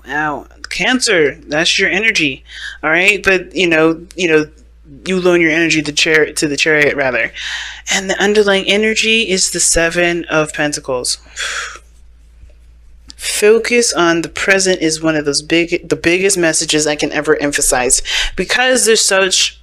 ow. Cancer, that's your energy. All right. But, you loan your energy to the chariot rather. And the underlying energy is the Seven of Pentacles. Focus on the present is one of the biggest messages I can ever emphasize, because there's such,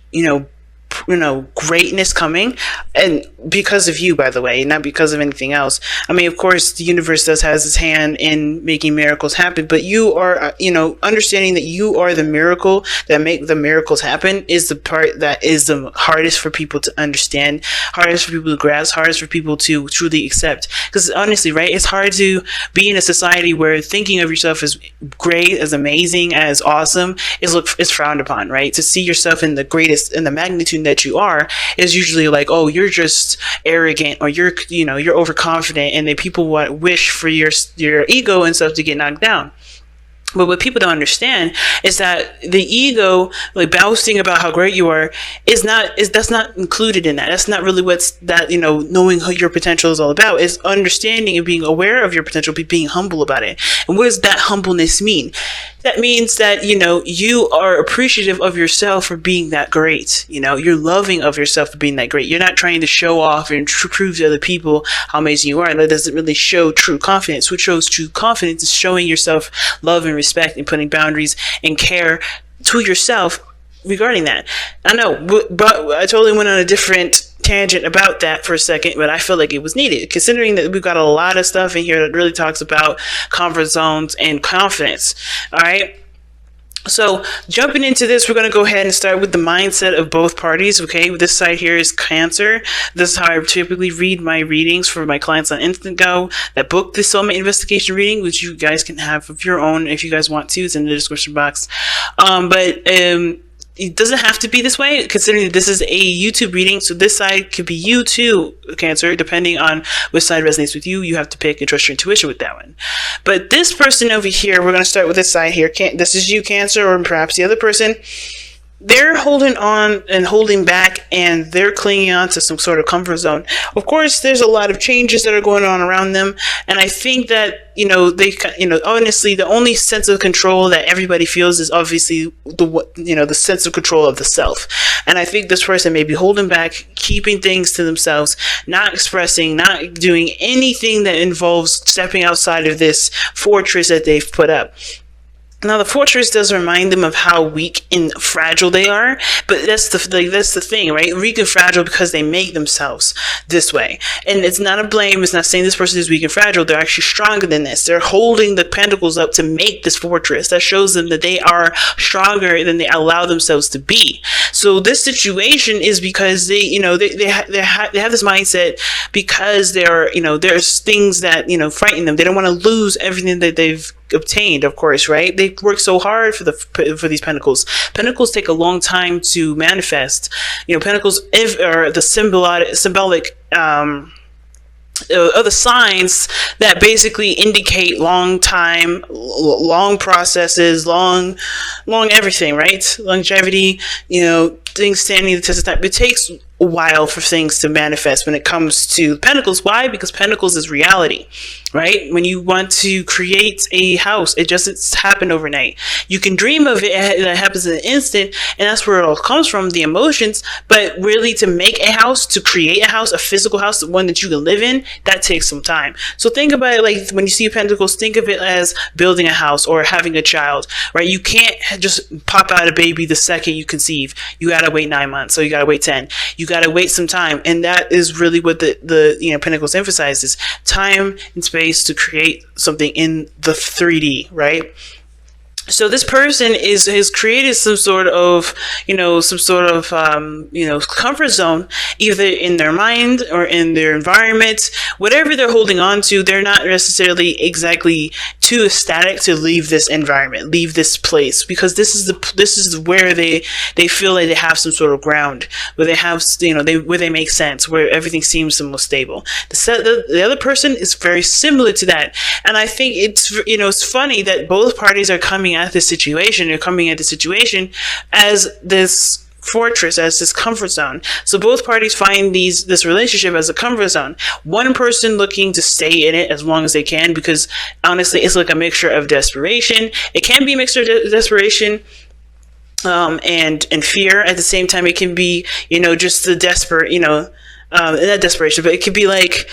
greatness coming, and because of you, by the way, not because of anything else. I mean, of course, the universe has its hand in making miracles happen, but you are, understanding that you are the miracle that make the miracles happen is the part that is the hardest for people to understand, hardest for people to grasp, hardest for people to truly accept. Because honestly, right, it's hard to be in a society where thinking of yourself as great, as amazing, as awesome is frowned upon, right? To see yourself in the greatest, in the magnitude that you are, is usually like, oh, you're just arrogant, or you're overconfident, and then people wish for your ego and stuff to get knocked down. But what people don't understand is that the ego, like boasting about how great you are, that's not included in that. That's not really knowing who your potential is all about. Is understanding and being aware of your potential, being humble about it. And what does that humbleness mean? That means that, you are appreciative of yourself for being that great. You're loving of yourself for being that great. You're not trying to show off and prove to other people how amazing you are. That doesn't really show true confidence. What shows true confidence is showing yourself love and respect and putting boundaries and care to yourself regarding that. I know, but I totally went on a different tangent about that for a second, but I feel like it was needed, considering that we've got a lot of stuff in here that really talks about comfort zones and confidence. All right. So jumping into this, we're going to go ahead and start with the mindset of both parties. Okay, this side here is Cancer. This is how I typically read my readings for my clients on Instant Go. That book, the Soulmate Investigation reading, which you guys can have of your own if you guys want to. It's in the description box. It doesn't have to be this way, considering that this is a YouTube reading. So this side could be you too, Cancer, depending on which side resonates with you. You have to pick and trust your intuition with that one. But this person over here, we're going to start with this side here. This is you, Cancer, or perhaps the other person. They're holding on and holding back, and they're clinging on to some sort of comfort zone. Of course, there's a lot of changes that are going on around them, and I think that honestly, the only sense of control that everybody feels is obviously the sense of control of the self. And I think this person may be holding back, keeping things to themselves, not expressing, not doing anything that involves stepping outside of this fortress that they've put up. Now, the fortress does remind them of how weak and fragile they are, but that's the thing, right? Weak and fragile because they make themselves this way. And it's not a blame. It's not saying this person is weak and fragile. They're actually stronger than this. They're holding the pentacles up to make this fortress. That shows them that they are stronger than they allow themselves to be. So this situation is because they have this mindset because there's things that, frighten them. They don't want to lose everything that they've obtained, of course, right? They work so hard for these pentacles. Pentacles take a long time to manifest. Pentacles are the symbolic other signs that basically indicate long time, long processes, long everything, right? Longevity, things standing the test of time. It takes a while for things to manifest when it comes to Pentacles. Why? Because Pentacles is reality, right? When you want to create a house, it's happened overnight. You can dream of it, that happens in an instant, and that's where it all comes from, the emotions. But really, to make a house, to create a house, a physical house, the one that you can live in, that takes some time. So think about it like when you see Pentacles, think of it as building a house or having a child, right? You can't just pop out a baby the second you conceive. You gotta wait 9 months, so you gotta wait 10. You gotta wait some time, and that is really what the Pentacles emphasizes: time and space to create something in the 3D, right? So this person has created some sort of comfort zone, either in their mind or in their environment. Whatever they're holding on to, they're not necessarily exactly too ecstatic to leave this environment, leave this place, because this is where they feel like they have some sort of ground, where they have where they make sense, where everything seems the most stable. The other person is very similar to that, and I think it's funny that both parties are coming at this situation. They're coming at the situation as this fortress, as this comfort zone. So both parties find this relationship as a comfort zone. One person looking to stay in it as long as they can, because honestly, it's like a mixture of desperation. It can be a mixture of desperation and fear. At the same time, it can be, just the desperate, not desperation, but it could be like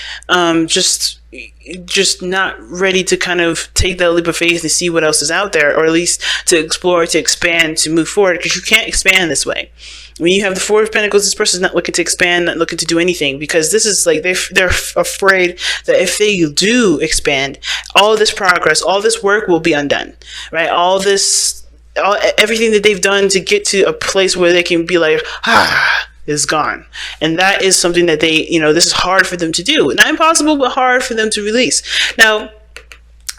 just not ready to kind of take that leap of faith and see what else is out there, or at least to explore, to expand, to move forward, because you can't expand this way. When you have the Four of Pentacles, this person's not looking to expand, not looking to do anything, because this is like they're afraid that if they do expand, all this progress, all this work will be undone, right? Everything that they've done to get to a place where they can be like, is gone. And that is something that this is hard for them to do. Not impossible, but hard for them to release. Now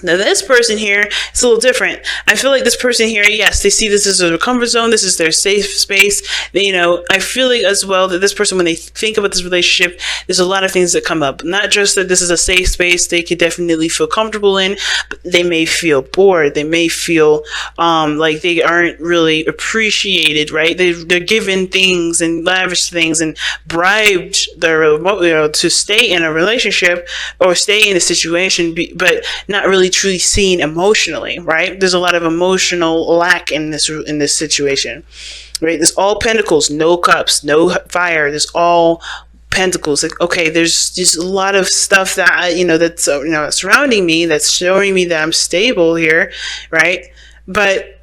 this person here, it's a little different. I feel like this person here, yes, they see this as a comfort zone. This is their safe space. I feel like as well that this person, when they think about this relationship, there's a lot of things that come up. Not just that this is a safe space they could definitely feel comfortable in, but they may feel bored. They may feel like they aren't really appreciated, right? They're given things and lavish things and bribed to stay in a relationship or stay in a situation, but not really truly seen emotionally, right? There's a lot of emotional lack in this situation, right? There's all pentacles, no cups, no fire. There's all pentacles. Like, okay, there's just a lot of stuff that that's surrounding me, that's showing me that I'm stable here, right? But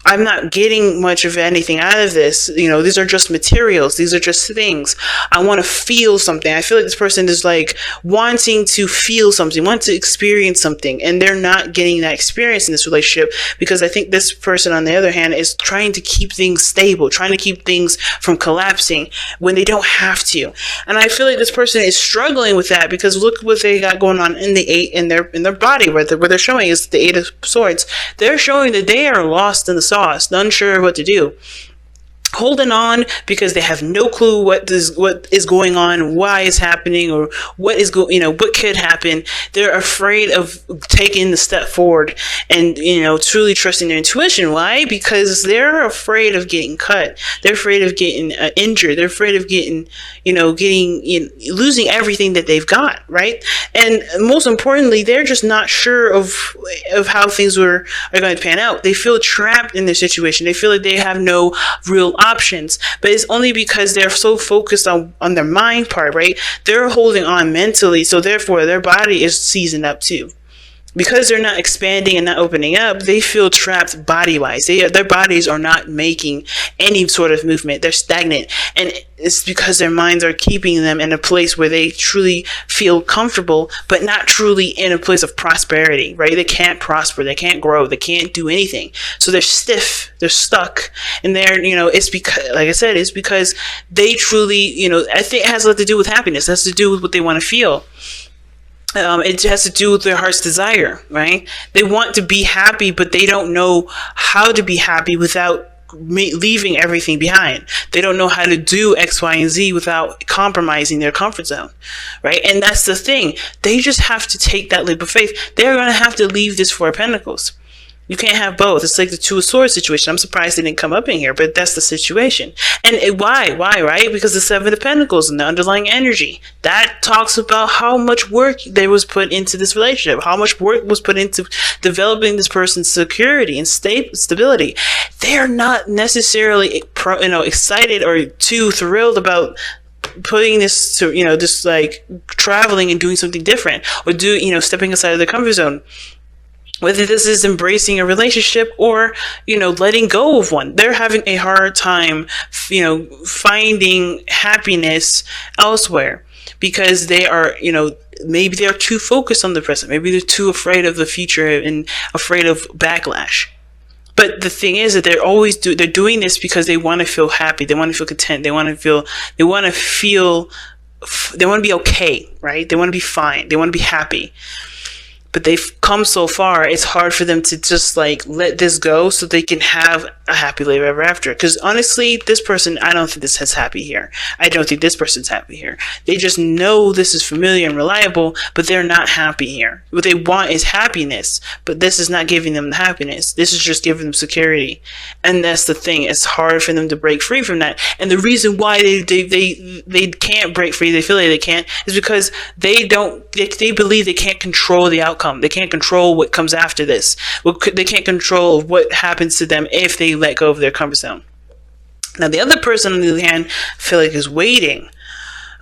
I'm not getting much of anything out of this. These are just materials. These are just things. I want to feel something. I feel like this person is like wanting to feel something, want to experience something, and they're not getting that experience in this relationship, because I think this person, on the other hand, is trying to keep things stable, trying to keep things from collapsing when they don't have to. And I feel like this person is struggling with that, because look what they got going on in the eight in their body, where they're showing is the Eight of Swords. They're showing that they are lost in the sauce, unsure of what to do, holding on because they have no clue what is going on, why it's happening, or what could happen. They're afraid of taking the step forward and truly trusting their intuition. Why? Because they're afraid of getting cut. They're afraid of getting injured. They're afraid of getting losing everything that they've got, right? And most importantly, they're just not sure of how things are going to pan out. They feel trapped in their situation. They feel like they have no real options, but it's only because they're so focused on their mind part, right? They're holding on mentally, so therefore their body is seasoned up too. Because they're not expanding and not opening up, they feel trapped body-wise. Their bodies are not making any sort of movement. They're stagnant. And it's because their minds are keeping them in a place where they truly feel comfortable, but not truly in a place of prosperity, right? They can't prosper. They can't grow. They can't do anything. So they're stiff. They're stuck. And it's because, like I said, it's because they truly, I think it has a lot to do with happiness. It has to do with what they want to feel. It has to do with their heart's desire, right? They want to be happy, but they don't know how to be happy without leaving everything behind. They don't know how to do X, Y, and Z without compromising their comfort zone, right? And that's the thing. They just have to take that leap of faith. They're going to have to leave this Four of Pentacles. You can't have both. It's like the Two of Swords situation. I'm surprised they didn't come up in here, but that's the situation. And why, right? Because the Seven of Pentacles and the underlying energy, that talks about how much work there was put into this relationship, how much work was put into developing this person's security and stability. They're not necessarily, excited or too thrilled about putting this to, just like traveling and doing something different, or stepping aside of the comfort zone. Whether this is embracing a relationship or, letting go of one. They're having a hard time, finding happiness elsewhere, because they are, maybe they're too focused on the present. Maybe they're too afraid of the future and afraid of backlash. But the thing is that they're doing this because they want to feel happy. They want to feel content. They want to be okay, right? They want to be fine. They want to be happy. but they've come so far, it's hard for them to just like let this go so they can have a happy life ever after. Because honestly, this person, I don't think this is happy here. I don't think this person's happy here. They just know this is familiar and reliable, but they're not happy here. What they want is happiness, but this is not giving them the happiness. This is just giving them security. And that's the thing. It's hard for them to break free from that. And the reason why they can't break free, they feel like they can't, is because they believe they can't control the outcome. They can't control what comes after this. They can't control what happens to them if they let go of their comfort zone. Now, the other person, on the other hand, I feel like is waiting.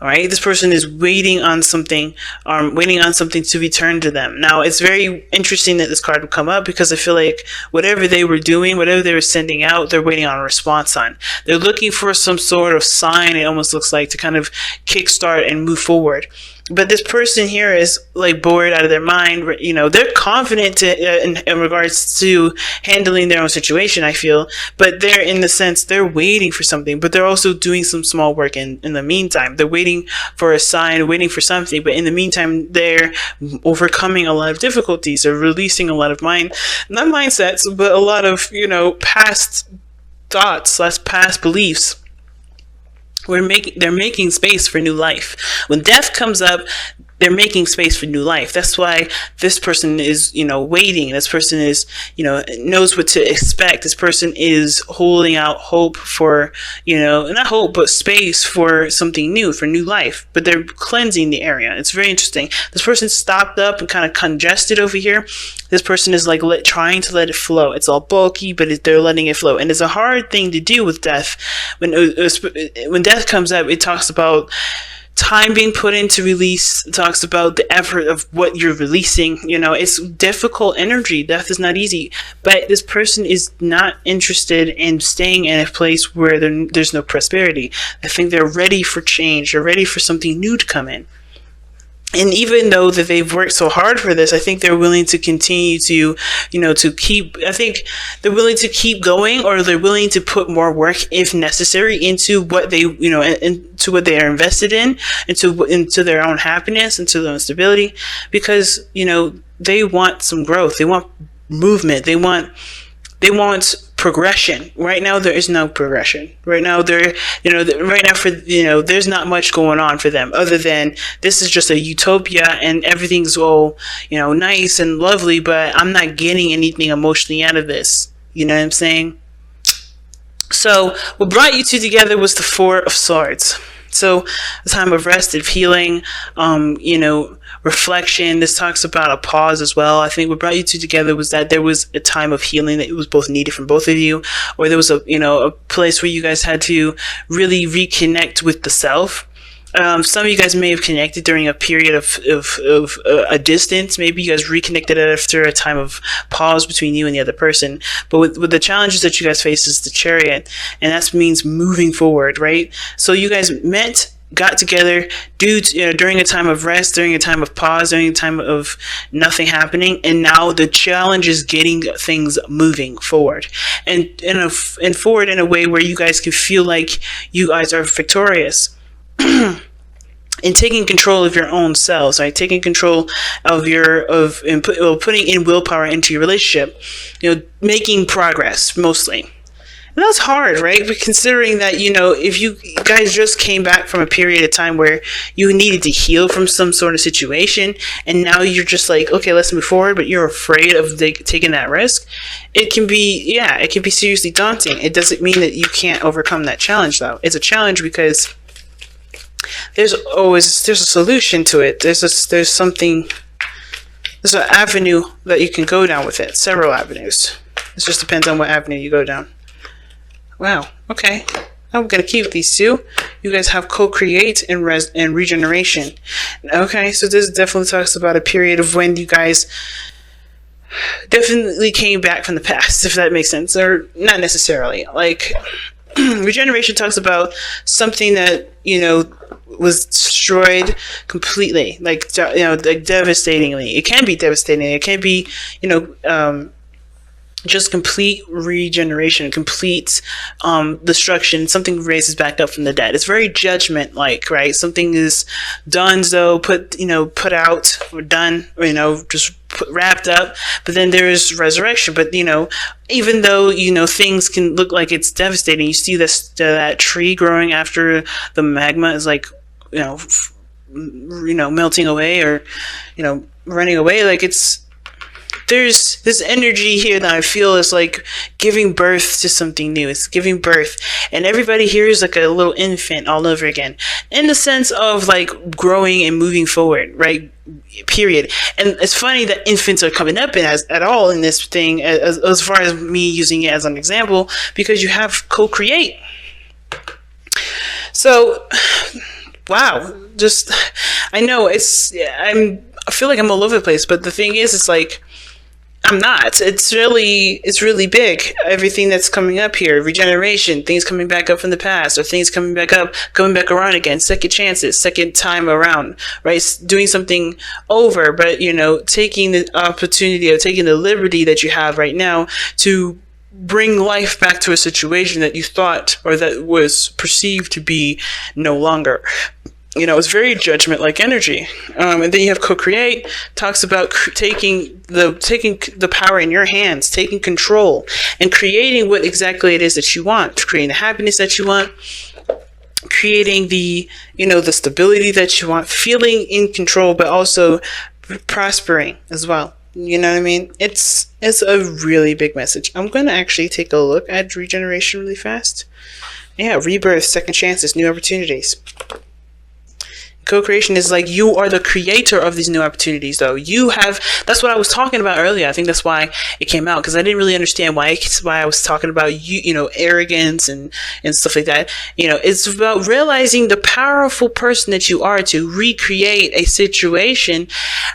All right, this person is waiting on something, to be turned to them. Now, it's very interesting that this card would come up because I feel like whatever they were doing, whatever they were sending out, they're waiting on a response on. They're looking for some sort of sign, it almost looks like, to kind of kickstart and move forward. But this person here is like bored out of their mind. You know, they're confident in regards to handling their own situation, I feel. But they're, in the sense, they're waiting for something. But they're also doing some small work in the meantime. They're waiting for a sign, waiting for something. But in the meantime, they're overcoming a lot of difficulties. They're releasing a lot of not mindsets, but a lot of, past thoughts, past beliefs. They're making space for new life. When death comes up, they're making space for new life. That's why this person is, waiting. This person is, knows what to expect. This person is holding out hope for, not hope, but space for something new, for new life. But they're cleansing the area. It's very interesting. This person stopped up and kind of congested over here. This person is like trying to let it flow. It's all bulky, but they're letting it flow. And it's a hard thing to do with death. When death comes up, it talks about time being put into release. It talks about the effort of what you're releasing. It's difficult energy. Death is not easy. But this person is not interested in staying in a place where there's no prosperity. I think they're ready for change. They're ready for something new to come in. And even though that they've worked so hard for this, I think they're willing to continue to, I think they're willing to keep going, or they're willing to put more work if necessary into what they, into what they are invested in, into their own happiness, into their own stability, because, they want some growth. They want movement. They want progression. Right now, there is no progression. Right now, there's not much going on for them other than this is just a utopia and everything's all, nice and lovely, but I'm not getting anything emotionally out of this. You know what I'm saying? So what brought you two together was the Four of Swords. So a time of rest, of healing, reflection. This talks about a pause as well. I think what brought you two together was that there was a time of healing that it was both needed from both of you, or there was a place where you guys had to really reconnect with the self. Some of you guys may have connected during a period of a distance. Maybe you guys reconnected after a time of pause between you and the other person. But with the challenges that you guys face is the Chariot, and that means moving forward, right? So you guys got together during a time of rest, during a time of pause, during a time of nothing happening, and now the challenge is getting things moving forward, and forward in a way where you guys can feel like you guys are victorious. And taking control of your own selves, right? Taking control of putting in willpower into your relationship, making progress mostly. And that's hard, right? But considering that, if you guys just came back from a period of time where you needed to heal from some sort of situation, and now you're just like, okay, let's move forward, but you're afraid of taking that risk, it can be seriously daunting. It doesn't mean that you can't overcome that challenge, though. It's a challenge because there's a solution to it. There's an avenue that you can go down with it. Several avenues. It just depends on what avenue you go down. Wow. Okay. I'm gonna keep these two. You guys have co-create and regeneration. Okay. So this definitely talks about a period of when you guys definitely came back from the past, if that makes sense, or not necessarily. Like regeneration talks about something that was destroyed completely, like devastatingly. It can be devastating. It can be just complete regeneration, complete destruction. Something raises back up from the dead. It's very judgment like, right? Something is done, so put out or done, or, just wrapped up. But then there is resurrection. But even though things can look like it's devastating, you see that tree growing after the magma is like melting away, or running away. Like, there's this energy here that I feel is like giving birth to something new. It's giving birth. And everybody here is like a little infant all over again, in the sense of like growing and moving forward, right? Period. And it's funny that infants are coming up at all in this thing, as far as me using it as an example, because you have co-create. So, wow. Just, I know I feel like I'm all over the place, but the thing is, it's like, I'm not. It's really big. Everything that's coming up here, regeneration, things coming back up from the past, or things coming back around again, second chances, second time around, right? Doing something over, but taking the opportunity, or taking the liberty that you have right now to bring life back to a situation that you thought, or that was perceived to be, no longer. It's very judgment-like energy. And then you have co-create, talks about taking the power in your hands, taking control, and creating what exactly it is that you want, creating the happiness that you want, creating the stability that you want, feeling in control, but also prospering as well. You know what I mean? It's a really big message. I'm going to actually take a look at regeneration really fast. Yeah, rebirth, second chances, new opportunities. Co-creation is like, you are the creator of these new opportunities, though. That's what I was talking about earlier. I think that's why it came out, because I didn't really understand why I was talking about arrogance and stuff like that. It's about realizing the powerful person that you are to recreate a situation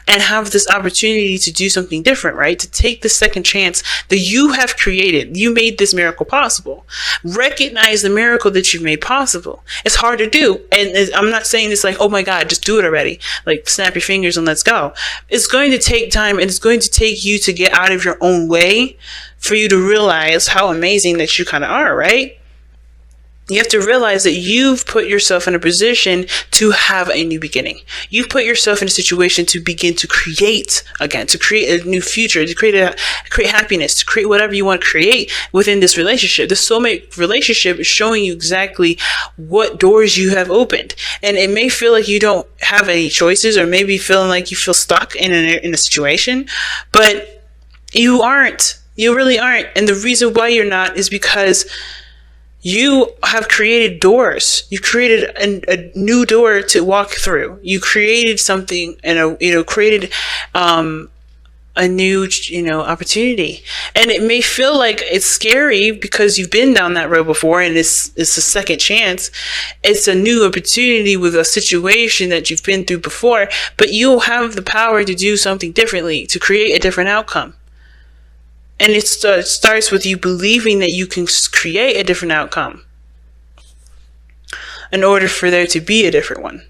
and have this opportunity to do something different, right? To take the second chance that you have created. You made this miracle possible. Recognize the miracle that you've made possible. It's hard to do. And I'm not saying this like, oh my God, just do it already. Like, snap your fingers and let's go. It's going to take time, and it's going to take you to get out of your own way for you to realize how amazing that you kind of are, right? You have to realize that you've put yourself in a position to have a new beginning. You've put yourself in a situation to begin to create again, to create a new future, to create happiness, to create whatever you want to create within this relationship. The soulmate relationship is showing you exactly what doors you have opened. And it may feel like you don't have any choices, or maybe feeling like you feel stuck in a situation, but you aren't. You really aren't. And the reason why you're not is because you have created doors. You created a new door to walk through. You created something, and created a new opportunity. And it may feel like it's scary because you've been down that road before, and it's a second chance. It's a new opportunity with a situation that you've been through before, but you'll have the power to do something differently, to create a different outcome. And it starts with you believing that you can create a different outcome in order for there to be a different one.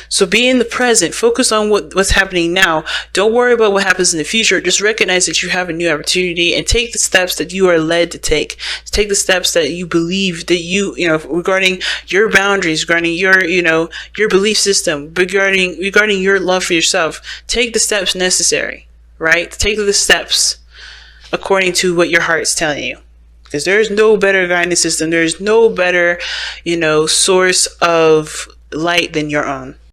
So be in the present. Focus on what's happening now. Don't worry about what happens in the future. Just recognize that you have a new opportunity, and take the steps that you are led to take. Take the steps that you believe that regarding your boundaries, regarding your belief system, regarding your love for yourself. Take the steps necessary, right? Take the steps according to what your heart's telling you. Because there's no better guidance system. There's no better, source of light than your own.